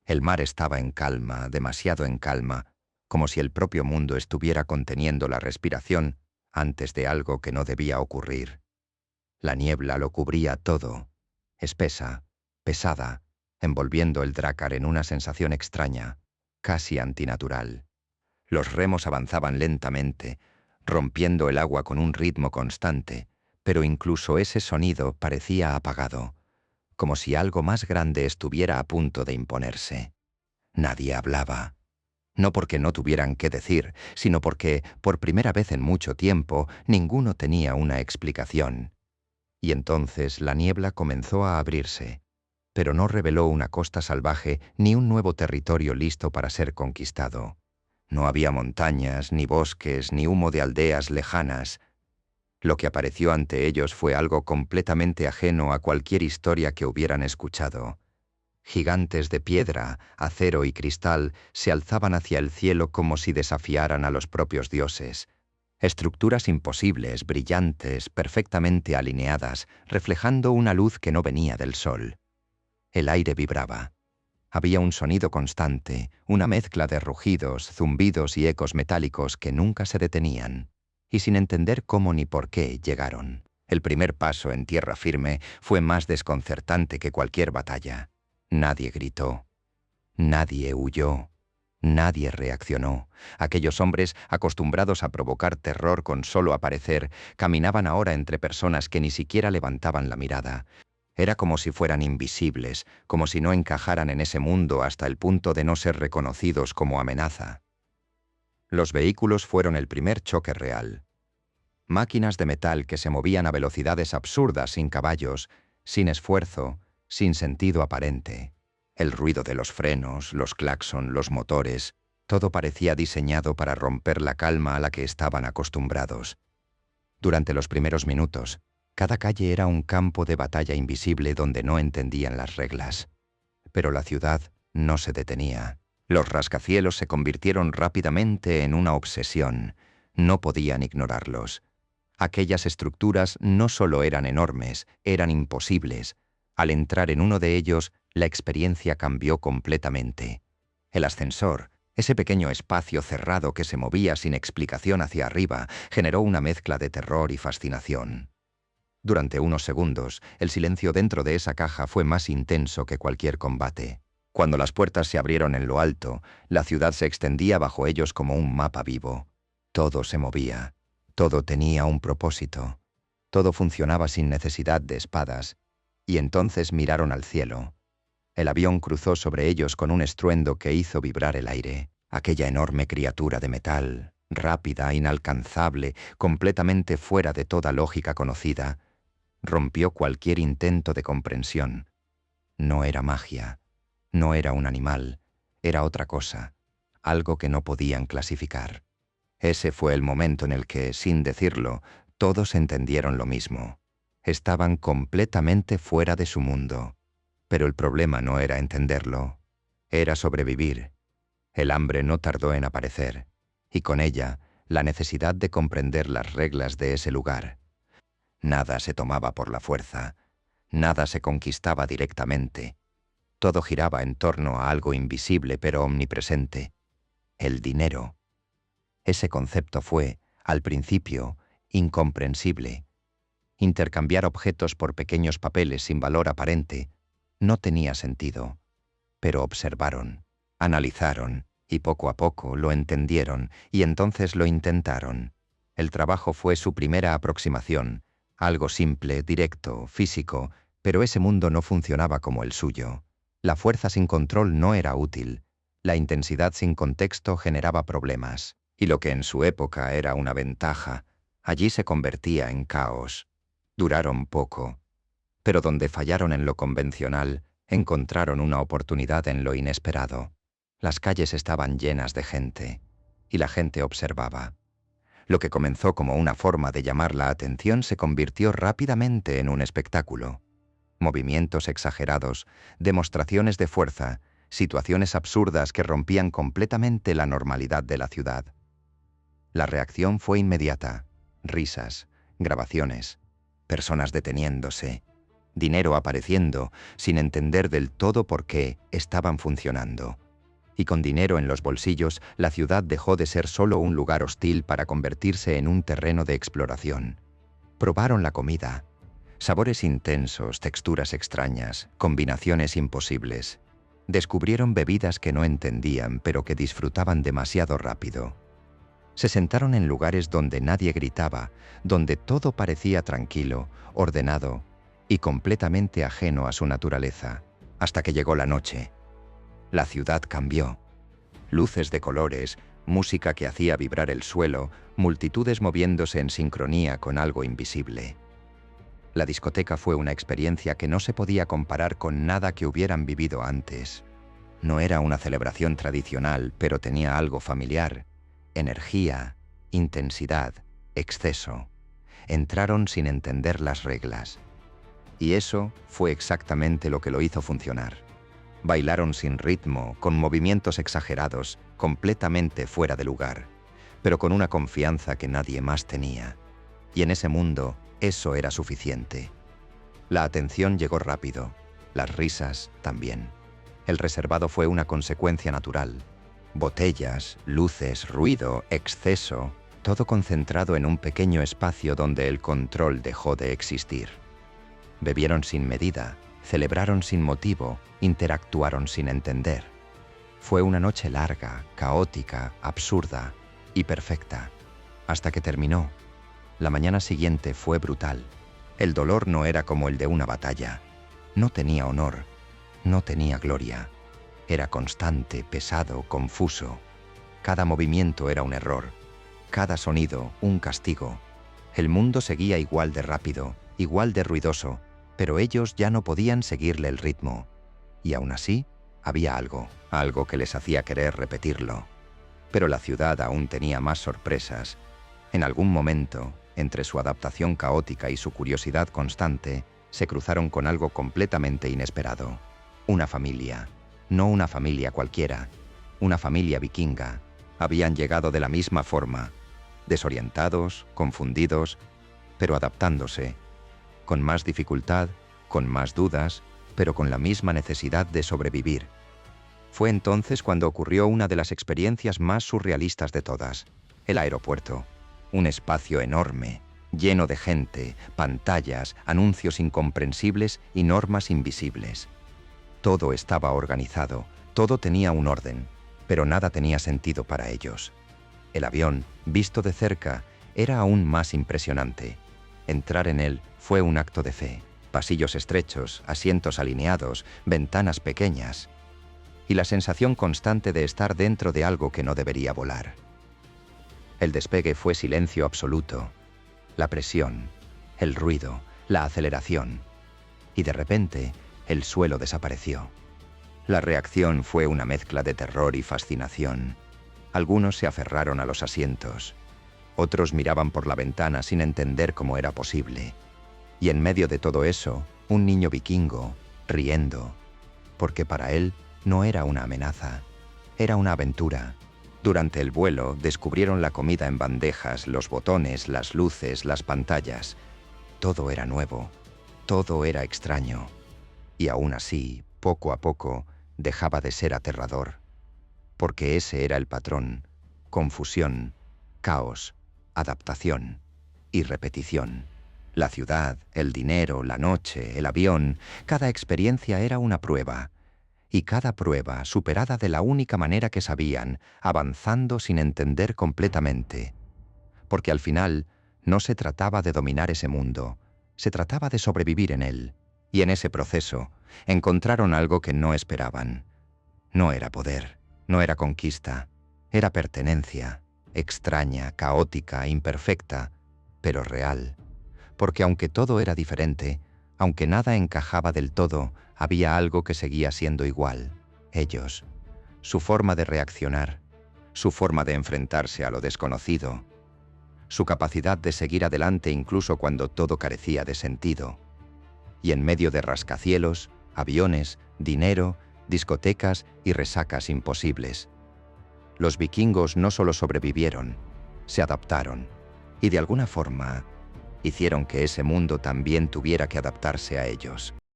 El mar estaba en calma, demasiado en calma, como si el propio mundo estuviera conteniendo la respiración antes de algo que no debía ocurrir. La niebla lo cubría todo, espesa, pesada, envolviendo el Drácar en una sensación extraña, casi antinatural. Los remos avanzaban lentamente, rompiendo el agua con un ritmo constante, pero incluso ese sonido parecía apagado, como si algo más grande estuviera a punto de imponerse. Nadie hablaba. No porque no tuvieran qué decir, sino porque, por primera vez en mucho tiempo, ninguno tenía una explicación. Y entonces la niebla comenzó a abrirse, pero no reveló una costa salvaje ni un nuevo territorio listo para ser conquistado. No había montañas, ni bosques, ni humo de aldeas lejanas. Lo que apareció ante ellos fue algo completamente ajeno a cualquier historia que hubieran escuchado. Gigantes de piedra, acero y cristal se alzaban hacia el cielo como si desafiaran a los propios dioses. Estructuras imposibles, brillantes, perfectamente alineadas, reflejando una luz que no venía del sol. El aire vibraba. Había un sonido constante, una mezcla de rugidos, zumbidos y ecos metálicos que nunca se detenían, y sin entender cómo ni por qué llegaron. El primer paso en tierra firme fue más desconcertante que cualquier batalla. Nadie gritó, nadie huyó, nadie reaccionó. Aquellos hombres, acostumbrados a provocar terror con solo aparecer, caminaban ahora entre personas que ni siquiera levantaban la mirada. Era como si fueran invisibles, como si no encajaran en ese mundo hasta el punto de no ser reconocidos como amenaza. Los vehículos fueron el primer choque real. Máquinas de metal que se movían a velocidades absurdas sin caballos, sin esfuerzo, sin sentido aparente. El ruido de los frenos, los claxon, los motores, todo parecía diseñado para romper la calma a la que estaban acostumbrados. Durante los primeros minutos, cada calle era un campo de batalla invisible donde no entendían las reglas. Pero la ciudad no se detenía. Los rascacielos se convirtieron rápidamente en una obsesión. No podían ignorarlos. Aquellas estructuras no solo eran enormes, eran imposibles. Al entrar en uno de ellos, la experiencia cambió completamente. El ascensor, ese pequeño espacio cerrado que se movía sin explicación hacia arriba, generó una mezcla de terror y fascinación. Durante unos segundos, el silencio dentro de esa caja fue más intenso que cualquier combate. Cuando las puertas se abrieron en lo alto, la ciudad se extendía bajo ellos como un mapa vivo. Todo se movía. Todo tenía un propósito. Todo funcionaba sin necesidad de espadas. Y entonces miraron al cielo. El avión cruzó sobre ellos con un estruendo que hizo vibrar el aire. Aquella enorme criatura de metal, rápida, inalcanzable, completamente fuera de toda lógica conocida, rompió cualquier intento de comprensión. No era magia, no era un animal, era otra cosa, algo que no podían clasificar. Ese fue el momento en el que, sin decirlo, todos entendieron lo mismo. Estaban completamente fuera de su mundo. Pero el problema no era entenderlo, era sobrevivir. El hambre no tardó en aparecer, y con ella, la necesidad de comprender las reglas de ese lugar. Nada se tomaba por la fuerza, nada se conquistaba directamente. Todo giraba en torno a algo invisible pero omnipresente: el dinero. Ese concepto fue, al principio, incomprensible. Intercambiar objetos por pequeños papeles sin valor aparente no tenía sentido. Pero observaron, analizaron, y poco a poco lo entendieron, y entonces lo intentaron. El trabajo fue su primera aproximación, algo simple, directo, físico, pero ese mundo no funcionaba como el suyo. La fuerza sin control no era útil. La intensidad sin contexto generaba problemas. Y lo que en su época era una ventaja, allí se convertía en caos. Duraron poco. Pero donde fallaron en lo convencional, encontraron una oportunidad en lo inesperado. Las calles estaban llenas de gente, y la gente observaba. Lo que comenzó como una forma de llamar la atención se convirtió rápidamente en un espectáculo. Movimientos exagerados, demostraciones de fuerza, situaciones absurdas que rompían completamente la normalidad de la ciudad. La reacción fue inmediata. Risas, grabaciones, personas deteniéndose. dinero apareciendo, sin entender del todo por qué estaban funcionando. Y con dinero en los bolsillos, la ciudad dejó de ser solo un lugar hostil para convertirse en un terreno de exploración. Probaron la comida. Sabores intensos, texturas extrañas, combinaciones imposibles. Descubrieron bebidas que no entendían, pero que disfrutaban demasiado rápido. Se sentaron en lugares donde nadie gritaba, donde todo parecía tranquilo, ordenado y completamente ajeno a su naturaleza, hasta que llegó la noche. La ciudad cambió. Luces de colores, música que hacía vibrar el suelo, multitudes moviéndose en sincronía con algo invisible. La discoteca fue una experiencia que no se podía comparar con nada que hubieran vivido antes. No era una celebración tradicional, pero tenía algo familiar: energía, intensidad, exceso. Entraron sin entender las reglas. Y eso fue exactamente lo que lo hizo funcionar. Bailaron sin ritmo, con movimientos exagerados, completamente fuera de lugar, pero con una confianza que nadie más tenía. Y en ese mundo, eso era suficiente. La atención llegó rápido, las risas también. El reservado fue una consecuencia natural. Botellas, luces, ruido, exceso, todo concentrado en un pequeño espacio donde el control dejó de existir. Bebieron sin medida, celebraron sin motivo, interactuaron sin entender. Fue una noche larga, caótica, absurda y perfecta, hasta que terminó. La mañana siguiente fue brutal. El dolor no era como el de una batalla. No tenía honor, no tenía gloria. Era constante, pesado, confuso. Cada movimiento era un error, cada sonido un castigo. El mundo seguía igual de rápido, igual de ruidoso, pero ellos ya no podían seguirle el ritmo. Y aún así, había algo que les hacía querer repetirlo. Pero la ciudad aún tenía más sorpresas. En algún momento, entre su adaptación caótica y su curiosidad constante, se cruzaron con algo completamente inesperado. Una familia. No una familia cualquiera, una familia vikinga. Habían llegado de la misma forma, desorientados, confundidos, pero adaptándose, con más dificultad, con más dudas, pero con la misma necesidad de sobrevivir. Fue entonces cuando ocurrió una de las experiencias más surrealistas de todas: el aeropuerto. Un espacio enorme, lleno de gente, pantallas, anuncios incomprensibles y normas invisibles. Todo estaba organizado, todo tenía un orden, pero nada tenía sentido para ellos. El avión, visto de cerca, era aún más impresionante. Entrar en él fue un acto de fe. Pasillos estrechos, asientos alineados, ventanas pequeñas. Y la sensación constante de estar dentro de algo que no debería volar. El despegue fue silencio absoluto. La presión, el ruido, la aceleración. Y de repente, el suelo desapareció. La reacción fue una mezcla de terror y fascinación. Algunos se aferraron a los asientos. Otros miraban por la ventana sin entender cómo era posible. Y en medio de todo eso, un niño vikingo, riendo, porque para él no era una amenaza, era una aventura. Durante el vuelo descubrieron la comida en bandejas, los botones, las luces, las pantallas. Todo era nuevo, todo era extraño. Y aún así, poco a poco, dejaba de ser aterrador. Porque ese era el patrón: confusión, caos, adaptación y repetición. La ciudad, el dinero, la noche, el avión, cada experiencia era una prueba. Y cada prueba superada de la única manera que sabían, avanzando sin entender completamente. Porque al final, no se trataba de dominar ese mundo, se trataba de sobrevivir en él. Y en ese proceso, encontraron algo que no esperaban. No era poder, no era conquista, era pertenencia, extraña, caótica, imperfecta, pero real. Porque aunque todo era diferente, aunque nada encajaba del todo, había algo que seguía siendo igual: ellos, su forma de reaccionar, su forma de enfrentarse a lo desconocido, su capacidad de seguir adelante incluso cuando todo carecía de sentido. Y en medio de rascacielos, aviones, dinero, discotecas y resacas imposibles, los vikingos no solo sobrevivieron, se adaptaron y de alguna forma hicieron que ese mundo también tuviera que adaptarse a ellos.